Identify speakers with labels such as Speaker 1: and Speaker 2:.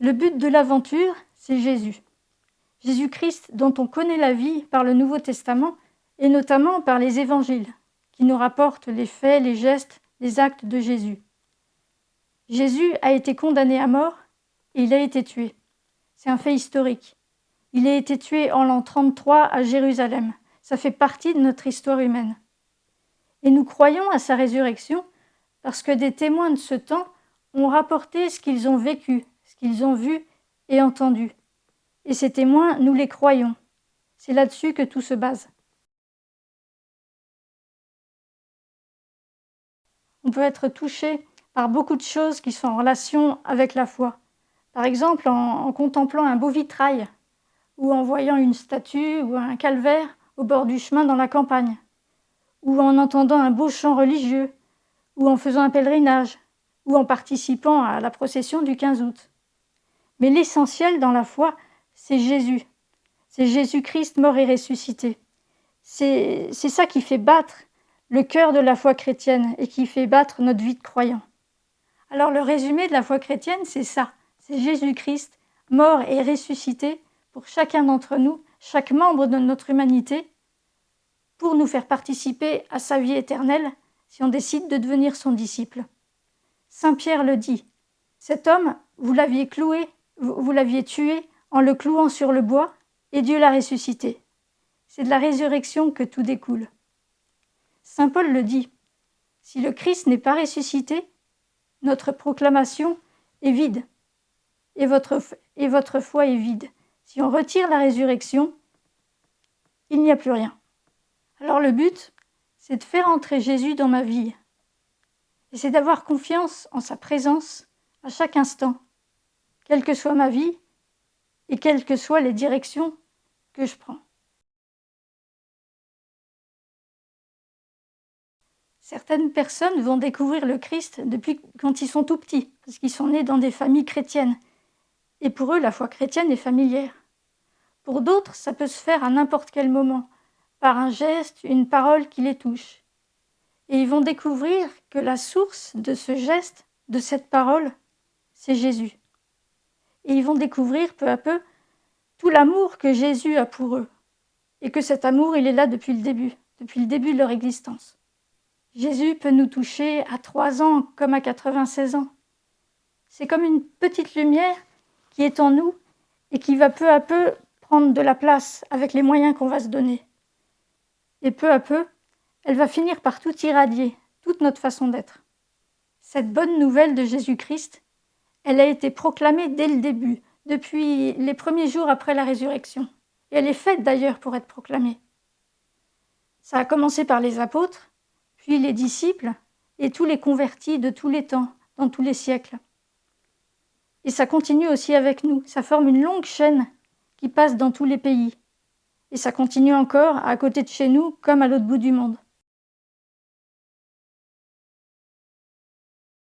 Speaker 1: Le but de l'aventure, c'est Jésus. Jésus-Christ dont on connaît la vie par le Nouveau Testament et notamment par les évangiles, qui nous rapportent les faits, les gestes, les actes de Jésus. Jésus a été condamné à mort et il a été tué. C'est un fait historique. Il a été tué en l'an 33 à Jérusalem. Ça fait partie de notre histoire humaine. Et nous croyons à sa résurrection parce que des témoins de ce temps ont rapporté ce qu'ils ont vécu, ce qu'ils ont vu et entendu. Et ces témoins, nous les croyons. C'est là-dessus que tout se base. On peut être touché par beaucoup de choses qui sont en relation avec la foi. Par exemple, en contemplant un beau vitrail, ou en voyant une statue ou un calvaire au bord du chemin dans la campagne, ou en entendant un beau chant religieux, ou en faisant un pèlerinage, ou en participant à la procession du 15 août. Mais l'essentiel dans la foi, c'est Jésus. C'est Jésus-Christ mort et ressuscité. C'est ça qui fait battre le cœur de la foi chrétienne et qui fait battre notre vie de croyant. Alors le résumé de la foi chrétienne, c'est ça. C'est Jésus-Christ mort et ressuscité pour chacun d'entre nous, chaque membre de notre humanité, pour nous faire participer à sa vie éternelle si on décide de devenir son disciple. Saint Pierre le dit, cet homme, vous l'aviez cloué, vous l'aviez tué en le clouant sur le bois, et Dieu l'a ressuscité. C'est de la résurrection que tout découle. Saint Paul le dit, si le Christ n'est pas ressuscité, notre proclamation est vide, et votre foi est vide. Si on retire la résurrection, il n'y a plus rien. Alors le but, c'est de faire entrer Jésus dans ma vie. Et c'est d'avoir confiance en sa présence à chaque instant, quelle que soit ma vie et quelles que soient les directions que je prends. Certaines personnes vont découvrir le Christ depuis quand ils sont tout petits, parce qu'ils sont nés dans des familles chrétiennes. Et pour eux, la foi chrétienne est familière. Pour d'autres, ça peut se faire à n'importe quel moment, par un geste, une parole qui les touche. Et ils vont découvrir que la source de ce geste, de cette parole, c'est Jésus. Et ils vont découvrir peu à peu tout l'amour que Jésus a pour eux. Et que cet amour, il est là depuis le début de leur existence. Jésus peut nous toucher à 3 ans comme à 96 ans. C'est comme une petite lumière qui est en nous et qui va peu à peu prendre de la place avec les moyens qu'on va se donner. Et peu à peu, elle va finir par tout irradier, toute notre façon d'être. Cette bonne nouvelle de Jésus-Christ, elle a été proclamée dès le début, depuis les premiers jours après la résurrection. Et elle est faite d'ailleurs pour être proclamée. Ça a commencé par les apôtres, puis les disciples et tous les convertis de tous les temps, dans tous les siècles. Et ça continue aussi avec nous. Ça forme une longue chaîne qui passe dans tous les pays. Et ça continue encore à côté de chez nous comme à l'autre bout du monde.